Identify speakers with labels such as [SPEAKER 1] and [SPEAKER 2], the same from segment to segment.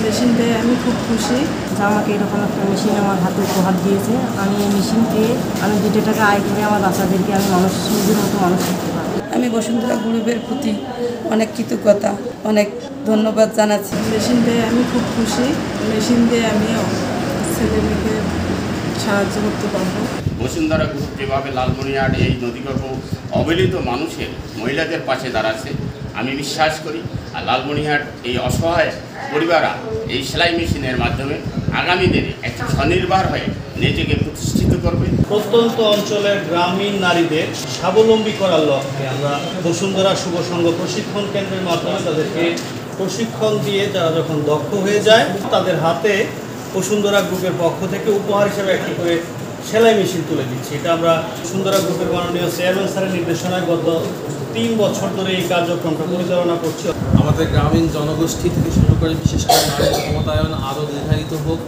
[SPEAKER 1] Machine পেয়ে আমি খুব খুশি যে আমাকে এরকম একটা মেশিন আমার হাতে উপহার দিয়েছে। আমি এই মেশিন পেয়ে আমি 2 টাকা আয় করে আমার বাচ্চাদেরকে আমি নিজের মতো মানুষ করতে পারি।
[SPEAKER 2] আমি বসুন্ধরা গ্রুপের প্রতি অনেক কৃতজ্ঞতা, অনেক ধন্যবাদ জানাচ্ছি।
[SPEAKER 1] মেশিন পেয়ে আমি খুব খুশি। মেশিন দিয়ে আমি ছেলে মেয়েকে সাহায্য করতে পারবো।
[SPEAKER 3] বসুন্ধরা গ্রুপ যেভাবে লালমনিরহাট এই নদীগর্ভ অবহেলিত মানুষের মহিলাদের পাশে দাঁড়াচ্ছে, আমি বিশ্বাস করি আর লালমনিরহাট এই অসহায় পরিবাররা এই সেলাই মেশিনের মাধ্যমে আগামী দিনে একটি স্বনির্ভর হয়ে নিজেকে প্রতিষ্ঠিত করবে।
[SPEAKER 4] প্রত্যন্ত অঞ্চলের গ্রামীণ নারীদের স্বাবলম্বী করার লক্ষ্যে আমরা বসুন্ধরা শুভ সংঘ প্রশিক্ষণ কেন্দ্রের মাধ্যমে তাদেরকে প্রশিক্ষণ দিয়ে তারা যখন দক্ষ হয়ে যায় তাদের হাতে বসুন্ধরা গ্রুপের পক্ষ থেকে উপহার হিসেবে একটি করে সেলাই মেশিন তুলে দিচ্ছি। এটা আমরা বসুন্ধরা গ্রুপের মাননীয় চেয়ারম্যান স্যারের নির্দেশনায় গত 3 বছর ধরে এই কার্যক্রমটা পরিচালনা করছি।
[SPEAKER 5] আমাদের গ্রামীণ জনগোষ্ঠী থেকে শুরু করে বিশেষ করে নারীর ক্ষমতায়ন আরও দীর্ঘায়িত হোক,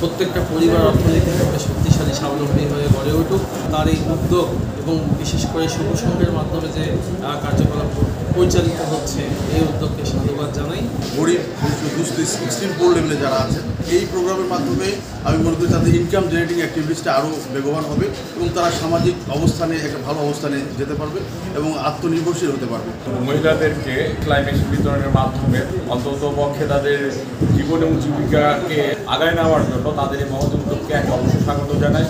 [SPEAKER 5] প্রত্যেকটা পরিবার অর্থনৈতিকভাবে শক্তিশালী স্বাবলম্বী হয়ে গড়ে উঠুক। তার এই উদ্যোগ এবং বিশেষ করে শুভ সংঘের মাধ্যমে যে কার্যকলাপ পরিচালিত হচ্ছে এই উদ্যোগকে সাধুবাদ জানাই।
[SPEAKER 6] গরিব দুস্থ এক্সট্রিম পোর লেভেলে যারা আছেন এই প্রোগ্রামের মাধ্যমে আমি মনে করি তাদের ইনকাম জেনারেটিং অ্যাক্টিভিটিসটা আরও বেগবান হবে এবং তারা সামাজিক অবস্থানে একটা ভালো অবস্থানে যেতে পারবে এবং আত্মনির্ভরশীল হতে পারবে।
[SPEAKER 7] মহিলাদেরকে ক্লাইমেট বিতরণের মাধ্যমে অন্তত পক্ষে তাদের জীবন এবং জীবিকাকে আগায় নেওয়ার জন্য তাদের এই মহৎ উদ্যোগকে অবশ্যই স্বাগত জানাই।